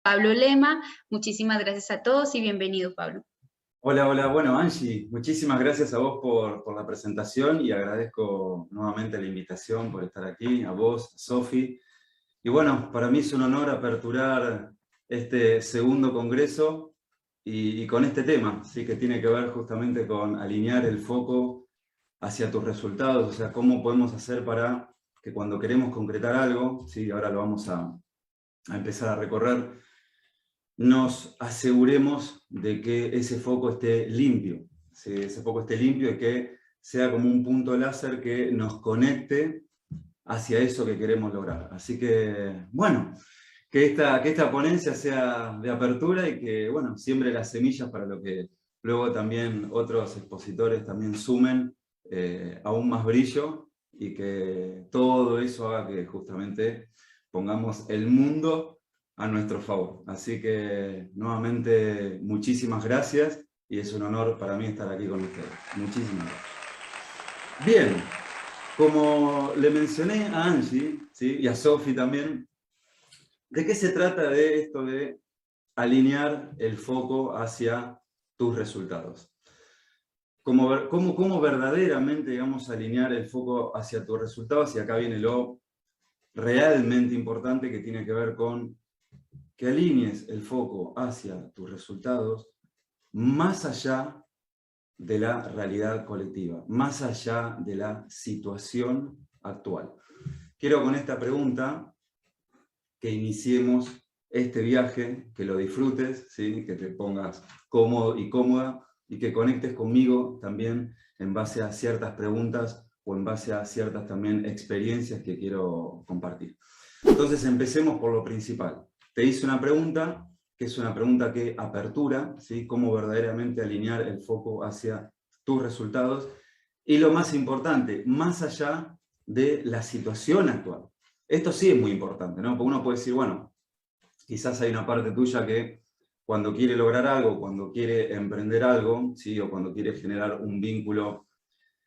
Pablo Lema. Muchísimas gracias a todos y bienvenido, Pablo. Hola, hola. Bueno, Angie, muchísimas gracias a vos por la presentación y agradezco nuevamente la invitación por estar aquí, a vos, a Sofi. Y bueno, para mí es un honor aperturar este segundo congreso y con este tema, ¿sí? Que tiene que ver justamente con alinear el foco hacia tus resultados, o sea, cómo podemos hacer para que cuando queremos concretar algo, ¿sí? Ahora lo vamos a empezar a recorrer, nos aseguremos de que ese foco esté limpio, ¿sí? Ese foco esté limpio y que sea como un punto láser que nos conecte hacia eso que queremos lograr. Así que, bueno, que esta ponencia sea de apertura y que, bueno, siembre las semillas para lo que luego también otros expositores también sumen aún más brillo y que todo eso haga que justamente pongamos el mundo a nuestro favor. Así que, nuevamente, muchísimas gracias y es un honor para mí estar aquí con ustedes. Muchísimas gracias. Bien, como le mencioné a Angie, ¿sí? Y a Sofi también, ¿de qué se trata de esto de alinear el foco hacia tus resultados? ¿Cómo verdaderamente, digamos, alinear el foco hacia tus resultados? Y acá viene lo realmente importante que tiene que ver con que alinees el foco hacia tus resultados más allá de la realidad colectiva, más allá de la situación actual. Quiero con esta pregunta que iniciemos este viaje, que lo disfrutes, ¿sí? Que te pongas cómodo y cómoda y que conectes conmigo también en base a ciertas preguntas o en base a ciertas también experiencias que quiero compartir. Entonces empecemos por lo principal. Te hice una pregunta, que es una pregunta que apertura, ¿sí? Cómo verdaderamente alinear el foco hacia tus resultados. Y lo más importante, más allá de la situación actual. Esto sí es muy importante, ¿no? Porque uno puede decir, bueno, quizás hay una parte tuya que cuando quiere lograr algo, cuando quiere emprender algo, ¿sí? O cuando quiere generar un vínculo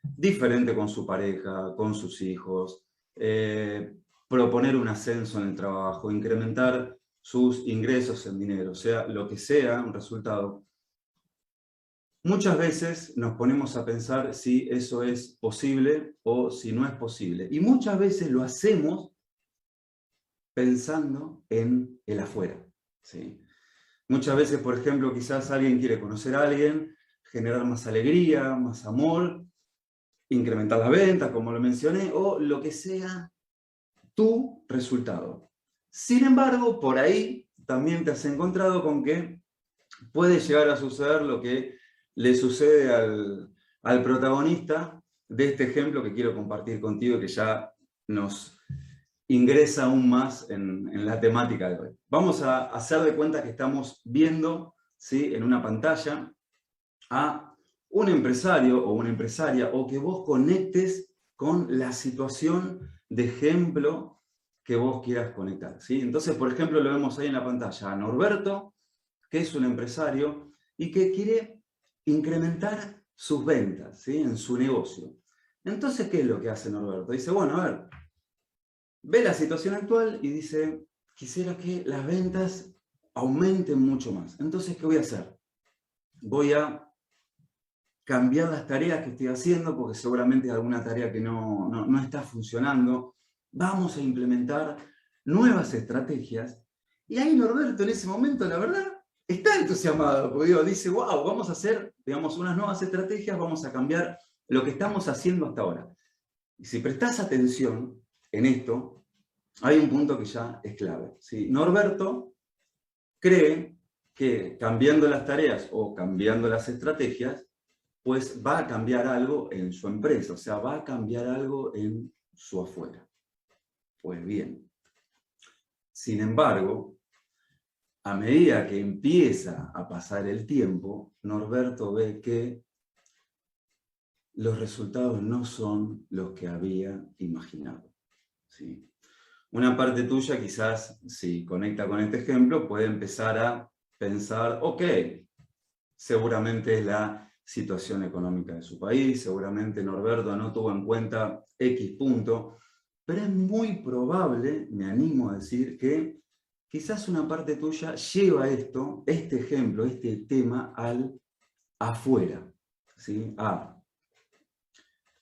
diferente con su pareja, con sus hijos, proponer un ascenso en el trabajo, incrementar sus ingresos en dinero, o sea, lo que sea, un resultado. Muchas veces nos ponemos a pensar si eso es posible o si no es posible. Y muchas veces lo hacemos pensando en el afuera, ¿sí? Muchas veces, por ejemplo, quizás alguien quiere conocer a alguien, generar más alegría, más amor, incrementar las ventas, como lo mencioné, o lo que sea tu resultado. Sin embargo, por ahí también te has encontrado con que puede llegar a suceder lo que le sucede al protagonista de este ejemplo que quiero compartir contigo, que ya nos ingresa aún más en la temática de hoy. Vamos a hacer de cuenta que estamos viendo, ¿sí? En una pantalla a un empresario o una empresaria, o que vos conectes con la situación de ejemplo que vos quieras conectar, ¿sí? Entonces, por ejemplo, lo vemos ahí en la pantalla a Norberto, que es un empresario y que quiere incrementar sus ventas, ¿sí? En su negocio. Entonces, ¿qué es lo que hace Norberto? Dice, bueno, a ver, ve la situación actual y dice, quisiera que las ventas aumenten mucho más. Entonces, ¿qué voy a hacer? Voy a cambiar las tareas que estoy haciendo, porque seguramente hay alguna tarea que no está funcionando. Vamos a implementar nuevas estrategias. Y ahí Norberto en ese momento, la verdad, está entusiasmado, porque dice, wow, vamos a hacer, digamos, unas nuevas estrategias, vamos a cambiar lo que estamos haciendo hasta ahora. Y si prestás atención en esto, hay un punto que ya es clave, ¿sí? Norberto cree que cambiando las tareas o cambiando las estrategias, pues va a cambiar algo en su empresa, o sea, va a cambiar algo en su afuera. Pues bien, sin embargo, a medida que empieza a pasar el tiempo, Norberto ve que los resultados no son los que había imaginado, ¿sí? Una parte tuya quizás, si conecta con este ejemplo, puede empezar a pensar, ok, seguramente es la situación económica de su país, seguramente Norberto no tuvo en cuenta X punto, pero es muy probable, me animo a decir, que quizás una parte tuya lleva esto, este ejemplo, este tema al afuera, ¿sí?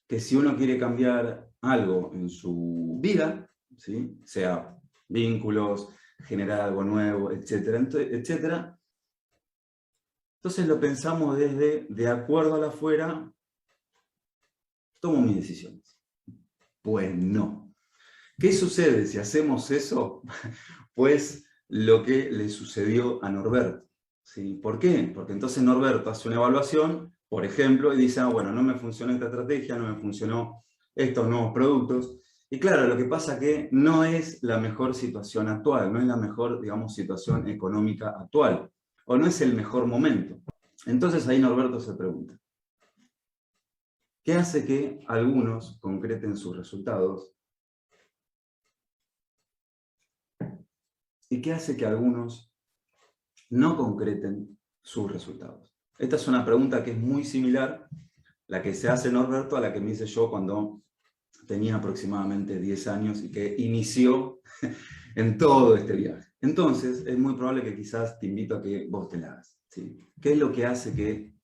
Que si uno quiere cambiar algo en su vida, ¿sí? Sea vínculos, generar algo nuevo, etcétera, etcétera, entonces lo pensamos desde, de acuerdo al afuera, tomo mis decisiones. Pues no. ¿Qué sucede si hacemos eso? Pues lo que le sucedió a Norberto, ¿sí? ¿Por qué? Porque entonces Norberto hace una evaluación, por ejemplo, y dice, bueno, no me funcionó esta estrategia, no me funcionó estos nuevos productos. Y claro, lo que pasa es que no es la mejor situación actual, no es la mejor, digamos, situación económica actual, o no es el mejor momento. Entonces ahí Norberto se pregunta, ¿qué hace que algunos concreten sus resultados? ¿Y qué hace que algunos no concreten sus resultados? Esta es una pregunta que es muy similar, la que se hace Norberto, a la que me hice yo cuando tenía aproximadamente 10 años y que inició en todo este viaje. Entonces, es muy probable que quizás te invito a que vos te la hagas, ¿sí? ¿Qué es lo que hace que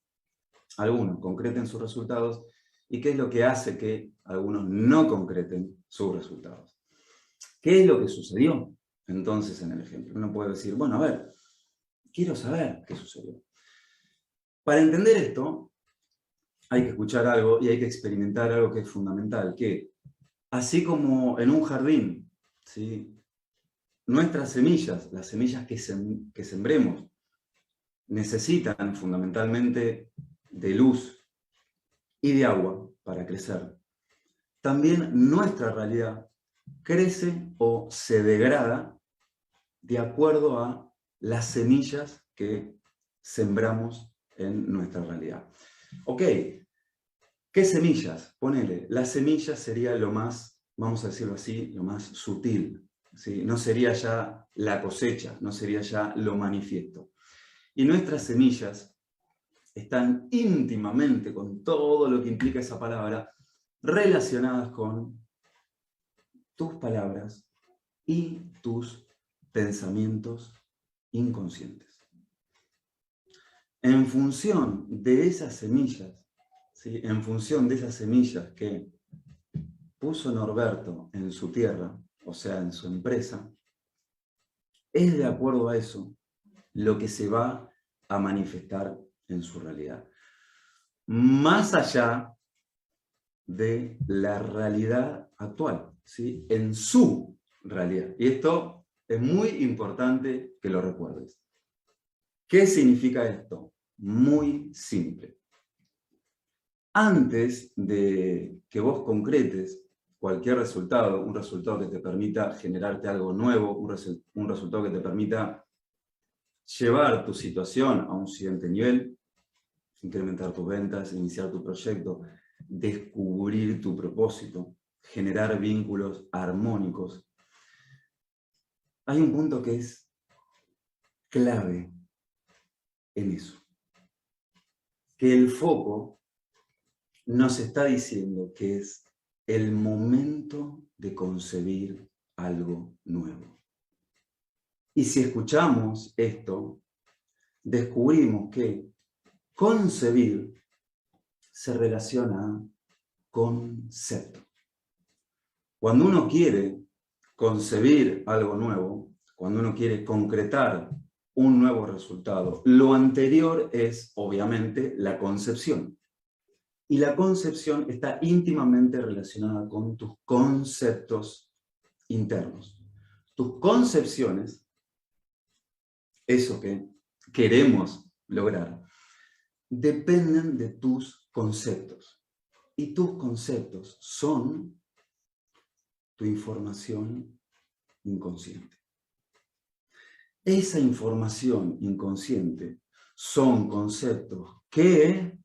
algunos concreten sus resultados y qué es lo que hace que algunos no concreten sus resultados? ¿Qué es lo que sucedió entonces en el ejemplo? Uno puede decir, bueno, a ver, quiero saber qué sucedió. Para entender esto, hay que escuchar algo y hay que experimentar algo que es fundamental, que así como en un jardín, ¿sí? Nuestras semillas, las semillas que sembremos, necesitan fundamentalmente de luz y de agua para crecer. También nuestra realidad crece o se degrada de acuerdo a las semillas que sembramos en nuestra realidad. Ok, ¿qué semillas? Ponele, las semillas sería lo más, vamos a decirlo así, lo más sutil, ¿sí? No sería ya la cosecha, no sería ya lo manifiesto. Y nuestras semillas están íntimamente, con todo lo que implica esa palabra, relacionadas con tus palabras y tus pensamientos inconscientes. En función de esas semillas, ¿sí? En función de esas semillas que puso Norberto en su tierra, o sea, en su empresa, es de acuerdo a eso lo que se va a manifestar en su realidad. Más allá de la realidad actual, ¿sí? En su realidad. Y esto es muy importante que lo recuerdes. ¿Qué significa esto? Muy simple. Antes de que vos concretes cualquier resultado, un resultado que te permita generarte algo nuevo, un resultado que te permita llevar tu situación a un siguiente nivel, incrementar tus ventas, iniciar tu proyecto, descubrir tu propósito, generar vínculos armónicos. Hay un punto que es clave en eso. Que el foco nos está diciendo que es el momento de concebir algo nuevo. Y si escuchamos esto, descubrimos que concebir se relaciona a concepto. Cuando uno quiere concebir algo nuevo, cuando uno quiere concretar un nuevo resultado, lo anterior es, obviamente, la concepción. Y la concepción está íntimamente relacionada con tus conceptos internos. Tus concepciones, eso que queremos lograr, dependen de tus conceptos. Y tus conceptos son tu información inconsciente. Esa información inconsciente son conceptos que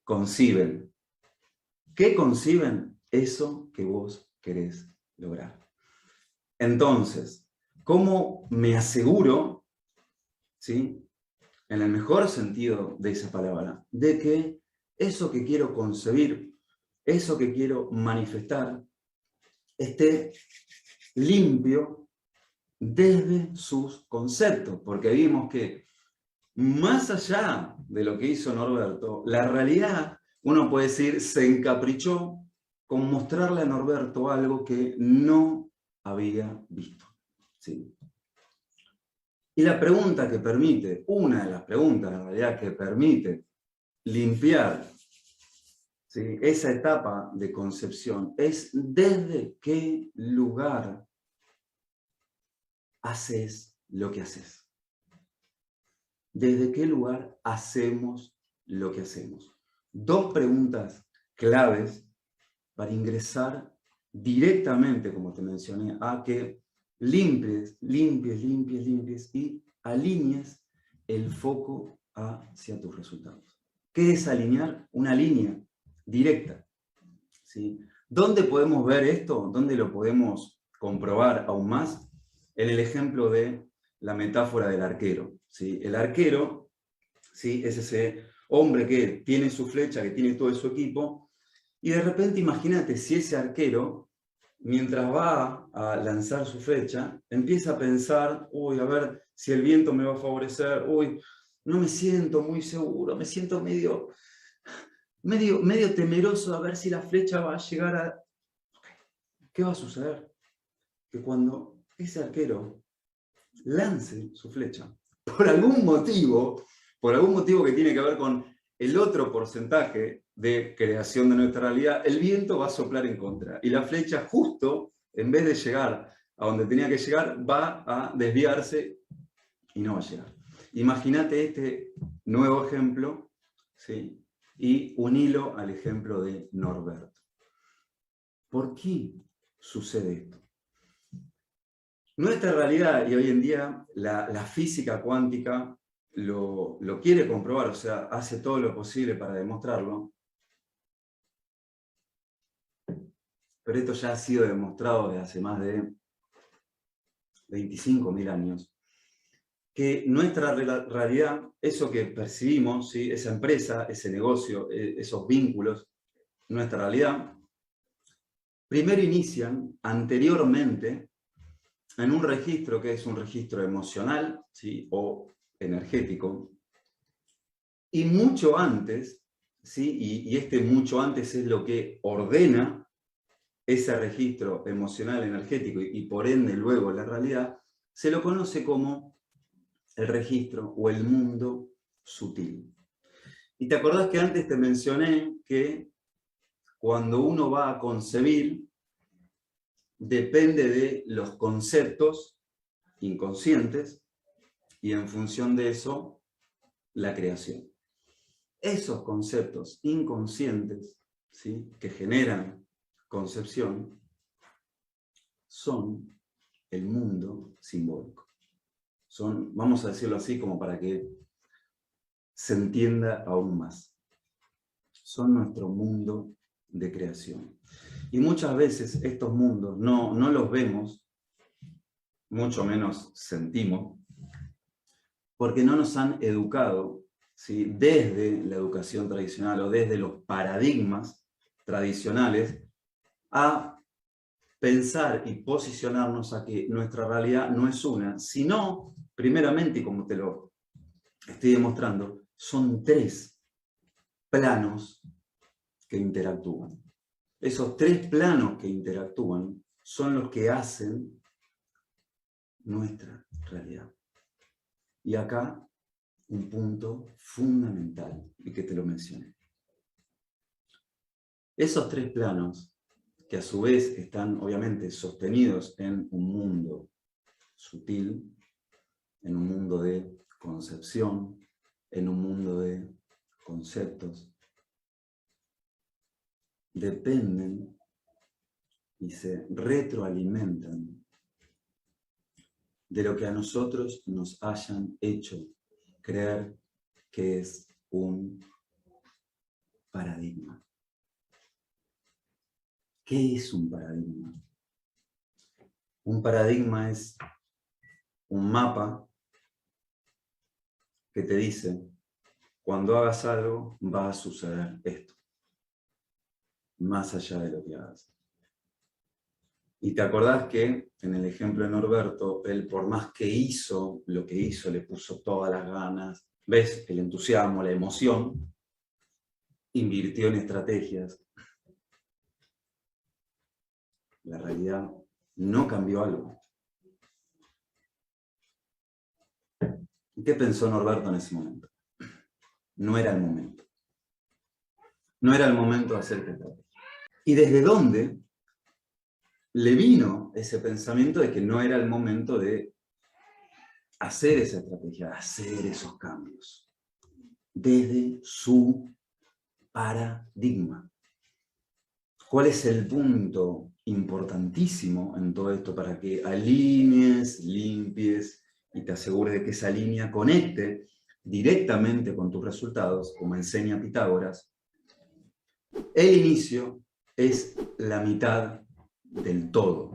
conciben. ¿Qué conciben? Eso que vos querés lograr. Entonces, ¿cómo me aseguro, ¿sí?, en el mejor sentido de esa palabra, de que eso que quiero concebir, eso que quiero manifestar, esté limpio desde sus conceptos, porque vimos que más allá de lo que hizo Norberto, la realidad, uno puede decir, se encaprichó con mostrarle a Norberto algo que no había visto. ¿Sí? Y la pregunta que permite, una de las preguntas en realidad que permite limpiar, ¿sí?, esa etapa de concepción es desde qué lugar haces lo que haces. ¿Desde qué lugar hacemos lo que hacemos? Dos preguntas claves para ingresar directamente, como te mencioné, a que limpies y alinees el foco hacia tus resultados. ¿Qué es alinear? Una línea directa. ¿Sí? ¿Dónde podemos ver esto? ¿Dónde lo podemos comprobar aún más? En el ejemplo de la metáfora del arquero. ¿Sí? El arquero, ¿sí?, es ese hombre que tiene su flecha, que tiene todo su equipo, y de repente imagínate si ese arquero, mientras va a lanzar su flecha, empieza a pensar, uy, a ver si el viento me va a favorecer, uy, no me siento muy seguro, me siento medio temeroso a ver si la flecha va a llegar a... ¿Qué va a suceder? Que cuando ese arquero lance su flecha, por algún motivo que tiene que ver con el otro porcentaje de creación de nuestra realidad, el viento va a soplar en contra. Y la flecha justo, en vez de llegar a donde tenía que llegar, va a desviarse y no va a llegar. Imagínate este nuevo ejemplo, ¿sí?, y unilo al ejemplo de Norberto. ¿Por qué sucede esto? Nuestra realidad, y hoy en día la física cuántica lo quiere comprobar, o sea, hace todo lo posible para demostrarlo, pero esto ya ha sido demostrado desde hace más de 25.000 años, que nuestra realidad, eso que percibimos, ¿sí?, esa empresa, ese negocio, esos vínculos, nuestra realidad, primero inician anteriormente en un registro que es un registro emocional, ¿sí?, o energético, y mucho antes, ¿sí?, y este mucho antes es lo que ordena ese registro emocional energético y por ende luego la realidad, se lo conoce como el registro o el mundo sutil. Y te acordás que antes te mencioné que cuando uno va a concebir, depende de los conceptos inconscientes y en función de eso, la creación. Esos conceptos inconscientes, ¿sí?, que generan concepción, son el mundo simbólico. Son, vamos a decirlo así como para que se entienda aún más. Son nuestro mundo de creación. Y muchas veces estos mundos no los vemos, mucho menos sentimos, porque no nos han educado, ¿sí?, desde la educación tradicional o desde los paradigmas tradicionales a pensar y posicionarnos a que nuestra realidad no es una, sino, primeramente, y como te lo estoy demostrando, son tres planos que interactúan. Esos tres planos que interactúan son los que hacen nuestra realidad. Y acá un punto fundamental, y que te lo mencioné. Esos tres planos, que a su vez están obviamente sostenidos en un mundo sutil, en un mundo de concepción, en un mundo de conceptos, dependen y se retroalimentan de lo que a nosotros nos hayan hecho creer que es un paradigma. ¿Qué es un paradigma? Un paradigma es un mapa que te dice, cuando hagas algo va a suceder esto, más allá de lo que hagas. Y te acordás que en el ejemplo de Norberto, él por más que hizo lo que hizo, le puso todas las ganas, ¿ves? El entusiasmo, la emoción, invirtió en estrategias. La realidad no cambió algo. ¿Y qué pensó Norberto en ese momento? No era el momento. No era el momento de hacer estrategia. ¿Y desde dónde le vino ese pensamiento de que no era el momento de hacer esa estrategia, de hacer esos cambios? Desde su paradigma. ¿Cuál es el punto importantísimo en todo esto para que alinees, limpies y te asegures de que esa línea conecte directamente con tus resultados, como enseña Pitágoras? El inicio es la mitad del todo.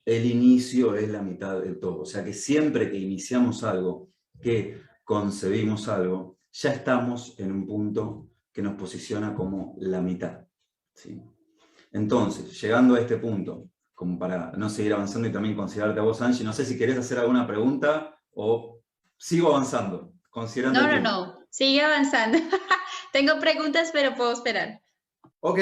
El inicio es la mitad del todo. O sea que siempre que iniciamos algo, que concebimos algo, ya estamos en un punto que nos posiciona como la mitad. ¿Sí? Entonces, llegando a este punto, como para no seguir avanzando y también considerarte a vos, Angie, no sé si querés hacer alguna pregunta o sigo avanzando, considerando el tiempo. No, sigue avanzando. Tengo preguntas, pero puedo esperar. Ok,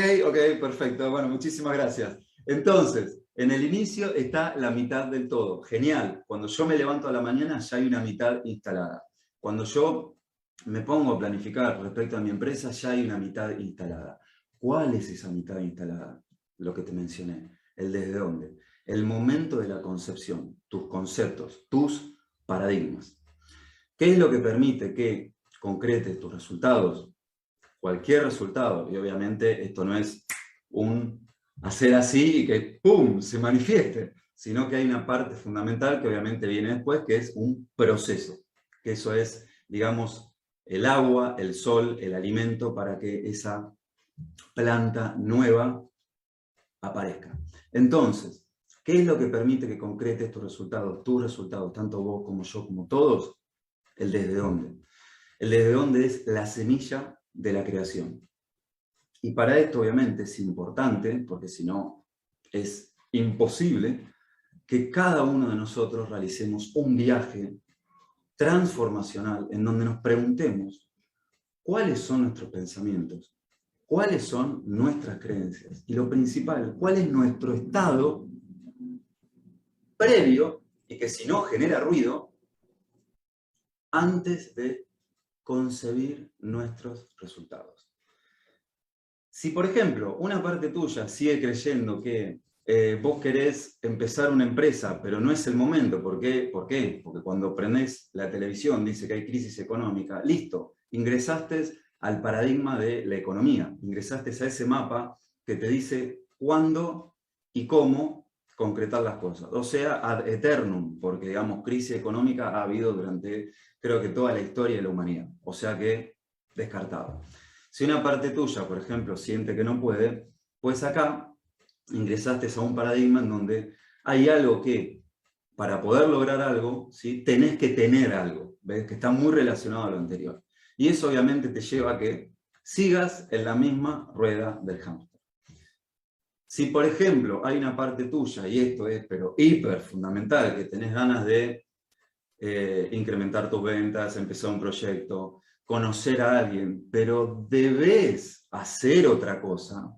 perfecto. Bueno, muchísimas gracias. Entonces, en el inicio está la mitad del todo. Genial. Cuando yo me levanto a la mañana ya hay una mitad instalada. Cuando yo me pongo a planificar respecto a mi empresa ya hay una mitad instalada. ¿Cuál es esa mitad instalada? Lo que te mencioné. El desde dónde. El momento de la concepción. Tus conceptos, tus paradigmas. ¿Qué es lo que permite que concretes tus resultados? Cualquier resultado, y obviamente esto no es un hacer así y que ¡pum! Se manifieste, sino que hay una parte fundamental que obviamente viene después, que es un proceso, que eso es, digamos, el agua, el sol, el alimento para que esa planta nueva aparezca. Entonces, ¿qué es lo que permite que concretes tus resultados, tanto vos como yo, como todos? El desde dónde. El desde dónde es la semilla de la creación. Y para esto, obviamente, es importante, porque si no es imposible, que cada uno de nosotros realicemos un viaje transformacional en donde nos preguntemos cuáles son nuestros pensamientos, cuáles son nuestras creencias y lo principal, cuál es nuestro estado previo y que si no genera ruido antes de concebir nuestros resultados. Si, por ejemplo, una parte tuya sigue creyendo que vos querés empezar una empresa, pero no es el momento, ¿por qué? Porque cuando prendés la televisión dice que hay crisis económica, listo, ingresaste al paradigma de la economía, ingresaste a ese mapa que te dice cuándo y cómo concretar las cosas. O sea, ad eternum, porque, digamos, crisis económica ha habido durante, creo que toda la historia de la humanidad. O sea que, descartado. Si una parte tuya, por ejemplo, siente que no puede, pues acá ingresaste a un paradigma en donde hay algo que, para poder lograr algo, ¿sí? Tenés que tener algo, ¿ves? Que está muy relacionado a lo anterior. Y eso obviamente te lleva a que sigas en la misma rueda del hámster. Si, por ejemplo, hay una parte tuya, y esto es pero hiper fundamental, que tenés ganas de incrementar tus ventas, empezar un proyecto, conocer a alguien, pero debes hacer otra cosa,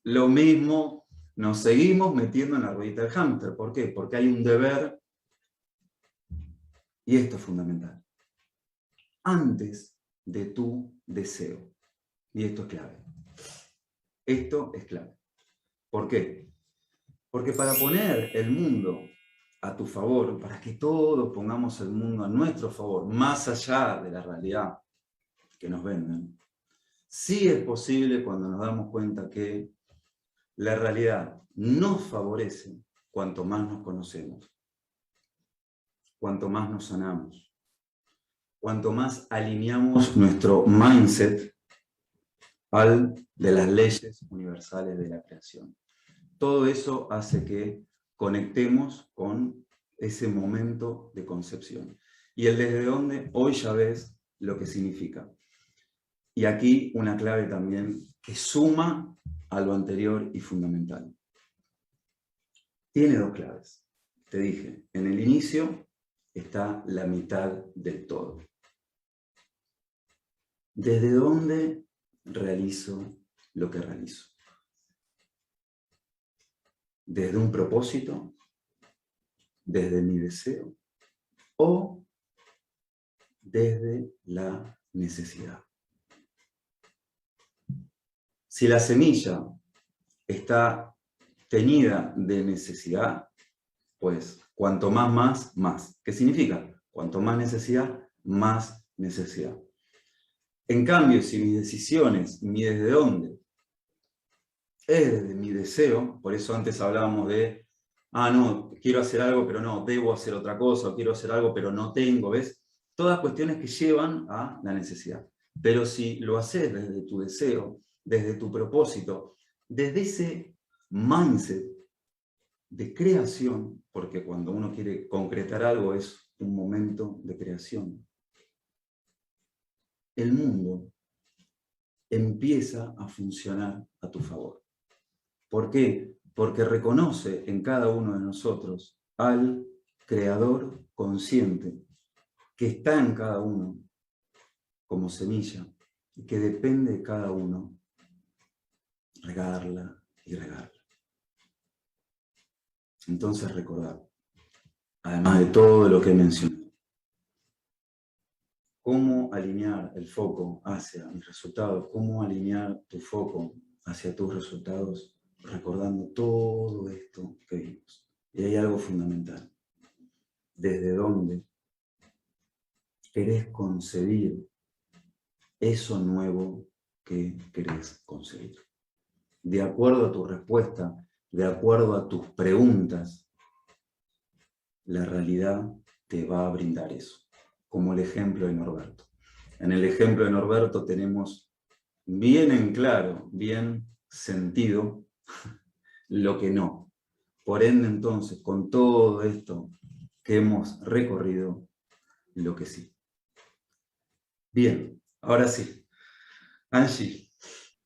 lo mismo nos seguimos metiendo en la ruedita del hámster. ¿Por qué? Porque hay un deber, y esto es fundamental, antes de tu deseo. Y esto es clave. Esto es clave. ¿Por qué? Porque para poner el mundo a tu favor, para que todos pongamos el mundo a nuestro favor, más allá de la realidad que nos venden, sí es posible cuando nos damos cuenta que la realidad nos favorece cuanto más nos conocemos, cuanto más nos sanamos, cuanto más alineamos nuestro mindset al de las leyes universales de la creación. Todo eso hace que conectemos con ese momento de concepción. Y el desde dónde, hoy ya ves lo que significa. Y aquí una clave también que suma a lo anterior y fundamental. tiene dos claves. Te dije, en el inicio está la mitad del todo. ¿Desde dónde realizo lo que realizo? ¿Desde un propósito? ¿Desde mi deseo? ¿O desde la necesidad? Si la semilla está teñida de necesidad, pues cuanto más. ¿Qué significa? Cuanto más necesidad, más necesidad. En cambio, si mis decisiones, mi desde dónde, es desde mi deseo, por eso antes hablábamos de, no, quiero hacer algo, pero no, debo hacer otra cosa, o quiero hacer algo, pero no tengo, ¿ves? Todas cuestiones que llevan a la necesidad. Pero si lo haces desde tu deseo, desde tu propósito, desde ese mindset de creación, porque cuando uno quiere concretar algo es un momento de creación, el mundo empieza a funcionar a tu favor. ¿Por qué? Porque reconoce en cada uno de nosotros al creador consciente que está en cada uno como semilla y que depende de cada uno regarla y regarla. Entonces recordar, además de todo lo que mencioné, cómo alinear el foco hacia mis resultados, cómo alinear tu foco hacia tus resultados, recordando todo esto que vimos. Y hay algo fundamental. ¿Desde dónde querés concebir eso nuevo que querés conseguir? De acuerdo a tu respuesta, de acuerdo a tus preguntas, la realidad te va a brindar eso. Como el ejemplo de Norberto. En el ejemplo de Norberto tenemos bien en claro, bien sentido, lo que no. Por ende, entonces, con todo esto que hemos recorrido, lo que sí. Bien, ahora sí. Angie,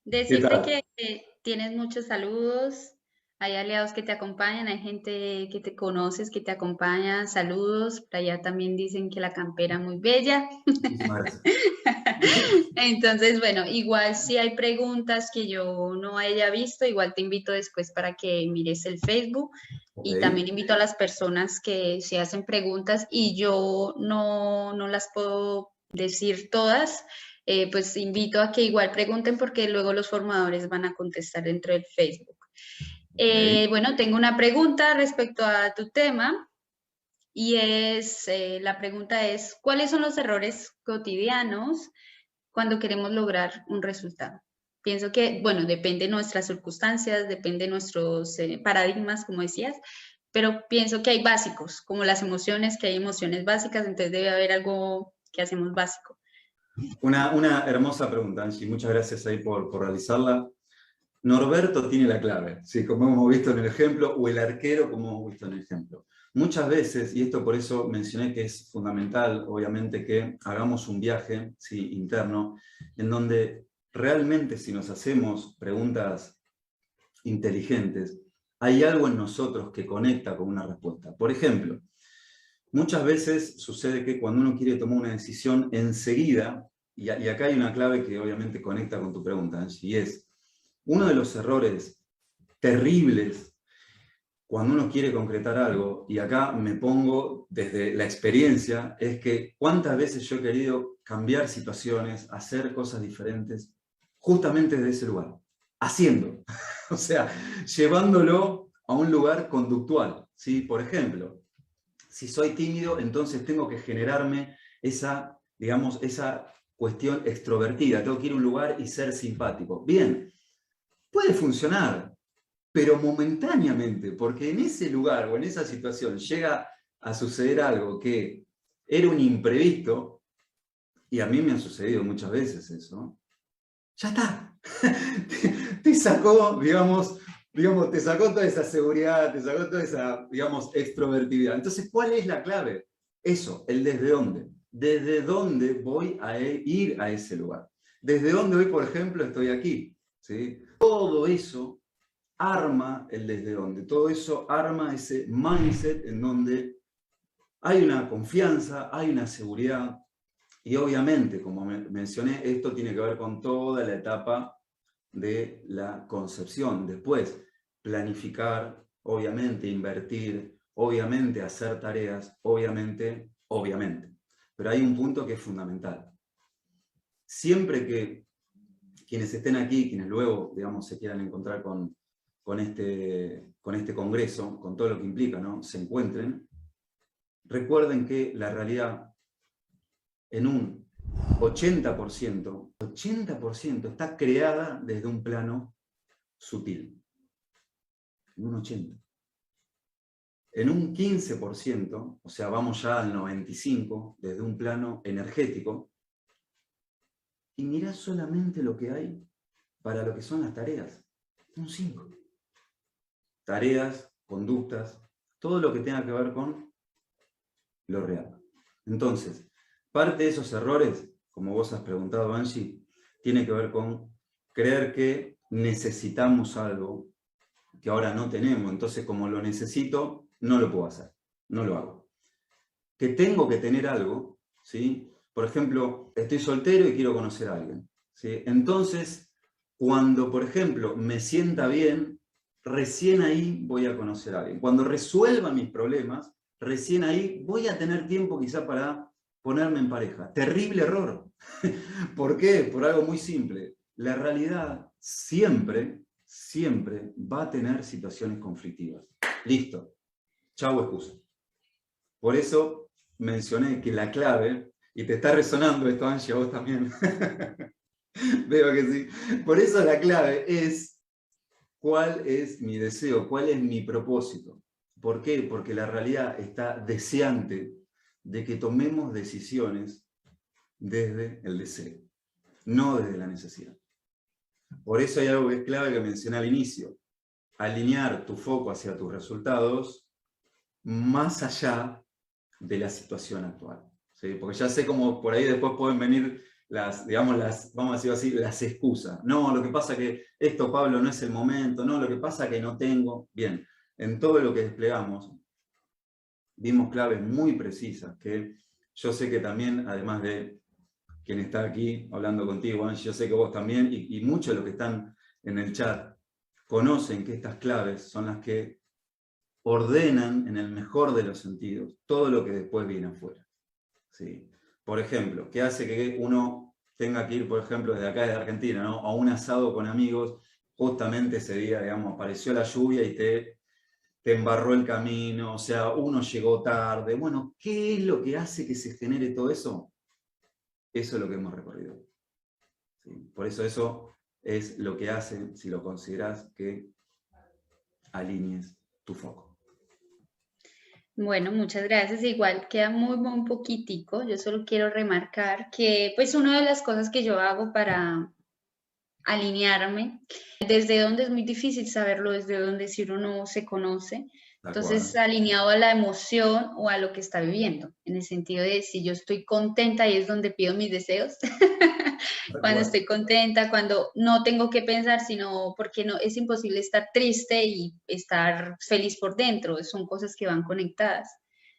¿qué Decirte tal? que tienes muchos saludos, hay aliados que te acompañan, hay gente que te conoces, que te acompaña, saludos, por allá también dicen que la campera muy bella. Muchísimas gracias. Entonces, bueno, igual si hay preguntas que yo no haya visto, igual te invito después para que mires el Facebook Ok. y también invito a las personas que se hacen preguntas y yo no las puedo decir todas, pues invito a que igual pregunten porque luego los formadores van a contestar dentro del Facebook. Ok. Bueno, tengo una pregunta respecto a tu tema. Y la pregunta es, ¿cuáles son los errores cotidianos cuando queremos lograr un resultado? Pienso que, bueno, depende de nuestras circunstancias, depende de nuestros paradigmas, como decías, pero pienso que hay básicos, como las emociones, que hay emociones básicas, entonces debe haber algo que hacemos básico. Una hermosa pregunta, Angie. Muchas gracias ahí por realizarla. Norberto tiene la clave, ¿sí? Como hemos visto en el ejemplo, o el arquero, como hemos visto en el ejemplo. Muchas veces, y esto por eso mencioné que es fundamental, obviamente, que hagamos un viaje, ¿sí?, interno, en donde realmente si nos hacemos preguntas inteligentes, hay algo en nosotros que conecta con una respuesta. Por ejemplo, muchas veces sucede que cuando uno quiere tomar una decisión, enseguida, y acá hay una clave que obviamente conecta con tu pregunta, Angie, y es, uno de los errores terribles cuando uno quiere concretar algo, y acá me pongo desde la experiencia, es que cuántas veces yo he querido cambiar situaciones, hacer cosas diferentes, justamente desde ese lugar, haciendo, o sea, llevándolo a un lugar conductual, ¿sí? Por ejemplo, si soy tímido, entonces tengo que generarme esa, digamos, esa cuestión extrovertida, tengo que ir a un lugar y ser simpático. Bien, puede funcionar, pero momentáneamente, porque en ese lugar o en esa situación llega a suceder algo que era un imprevisto, y a mí me ha sucedido muchas veces eso, ya está. Te sacó, digamos, te sacó toda esa seguridad, te sacó toda esa, digamos, extrovertividad. Entonces, ¿cuál es la clave? Eso, el desde dónde. ¿Desde dónde voy a ir a ese lugar? ¿Desde dónde hoy, por ejemplo, estoy aquí? ¿Sí? Todo eso arma el desde dónde. Todo eso arma ese mindset en donde hay una confianza, hay una seguridad. Y obviamente, como mencioné, esto tiene que ver con toda la etapa de la concepción. Después, planificar, obviamente, invertir, obviamente, hacer tareas, obviamente. Pero hay un punto que es fundamental. Siempre que quienes estén aquí, quienes luego, digamos, se quieran encontrar con este congreso, con todo lo que implica, ¿no?, se encuentren, recuerden que la realidad en un 80% está creada desde un plano sutil. En un 80%. En un 15%, o sea, vamos ya al 95%, desde un plano energético, y mirá solamente lo que hay para lo que son las tareas. Un 5%. Tareas, conductas, todo lo que tenga que ver con lo real. Entonces, parte de esos errores, como vos has preguntado, Angie, tiene que ver con creer que necesitamos algo que ahora no tenemos. Entonces, como lo necesito, no lo puedo hacer, no lo hago. Que tengo que tener algo, ¿sí? Por ejemplo, estoy soltero y quiero conocer a alguien, ¿sí? Entonces, cuando, por ejemplo, me sienta bien, recién ahí voy a conocer a alguien. Cuando resuelva mis problemas, recién ahí voy a tener tiempo quizá para ponerme en pareja. Terrible error. ¿Por qué? Por algo muy simple. La realidad siempre va a tener situaciones conflictivas. Listo. Chau excusa. Por eso mencioné que la clave, y te está resonando esto, Angie, a vos también. Veo que sí. Por eso la clave es cuál es mi deseo, cuál es mi propósito. ¿Por qué? Porque la realidad está deseante de que tomemos decisiones desde el deseo, no desde la necesidad. Por eso hay algo que es clave que mencioné al inicio. Alinear tu foco hacia tus resultados más allá de la situación actual. ¿Sí? Porque ya sé cómo por ahí después pueden venir digamos, vamos a decirlo así, las excusas. No, lo que pasa es que esto, Pablo, no es el momento. No, lo que pasa es que no tengo. Bien, en todo lo que desplegamos, vimos claves muy precisas que yo sé que también, además de quien está aquí hablando contigo, Angie, yo sé que vos también, y muchos de los que están en el chat, conocen que estas claves son las que ordenan, en el mejor de los sentidos, todo lo que después viene afuera. ¿Sí? Por ejemplo, ¿qué hace que uno tenga que ir, por ejemplo, desde acá de Argentina, ¿no?, a un asado con amigos? Justamente ese día, digamos, apareció la lluvia y te embarró el camino, o sea, uno llegó tarde. Bueno, ¿qué es lo que hace que se genere todo eso? Eso es lo que hemos recorrido. ¿Sí? Por eso es lo que hace, si lo consideras, que alinees tu foco. Bueno, muchas gracias. Igual queda muy poquitico. Yo solo quiero remarcar que pues una de las cosas que yo hago para alinearme, desde donde es muy difícil saberlo, desde donde si uno no se conoce, entonces alineado a la emoción o a lo que está viviendo, en el sentido de si yo estoy contenta y es donde pido mis deseos, cuando estoy contenta, cuando no tengo que pensar, sino porque no, es imposible estar triste y estar feliz por dentro, son cosas que van conectadas.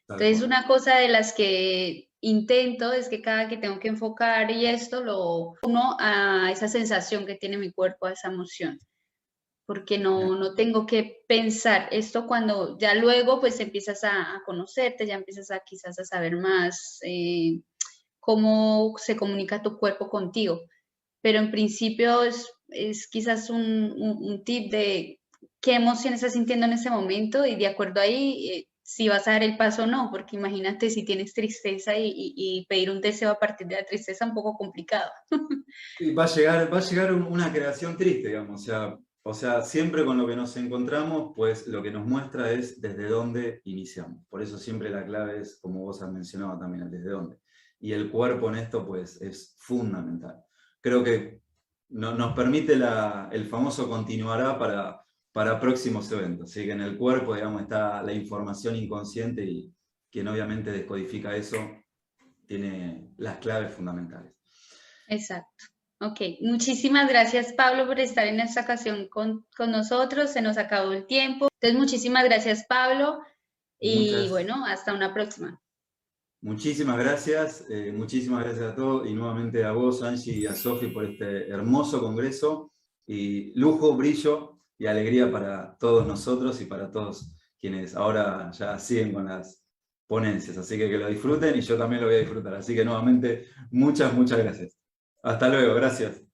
Entonces, una cosa de las que intento es que cada que tengo que enfocar y esto lo uno a esa sensación que tiene mi cuerpo, a esa emoción, porque no tengo que pensar esto cuando ya luego pues empiezas a conocerte, ya empiezas a quizás a saber más cómo se comunica tu cuerpo contigo, pero en principio es quizás un tip de qué emoción estás sintiendo en ese momento y de acuerdo ahí si vas a dar el paso o no, porque imagínate si tienes tristeza y pedir un deseo a partir de la tristeza un poco complicado. Y va a llegar una creación triste, digamos, o sea, siempre con lo que nos encontramos, pues lo que nos muestra es desde dónde iniciamos. Por eso siempre la clave es, como vos has mencionado también, el desde dónde. Y el cuerpo en esto, pues, es fundamental. Creo que nos permite el famoso continuará para próximos eventos. Así que en el cuerpo, digamos, está la información inconsciente y quien obviamente descodifica eso tiene las claves fundamentales. Exacto. Ok, muchísimas gracias Pablo por estar en esta ocasión con nosotros, se nos acabó el tiempo. Entonces, muchísimas gracias Pablo y Muchas, bueno, hasta una próxima. muchísimas gracias a todos y nuevamente a vos, Angie, y a Sofi por este hermoso congreso y lujo, brillo y alegría para todos nosotros y para todos quienes ahora ya siguen con las ponencias. Así que lo disfruten y yo también lo voy a disfrutar. Así que nuevamente, muchas gracias. Hasta luego, gracias.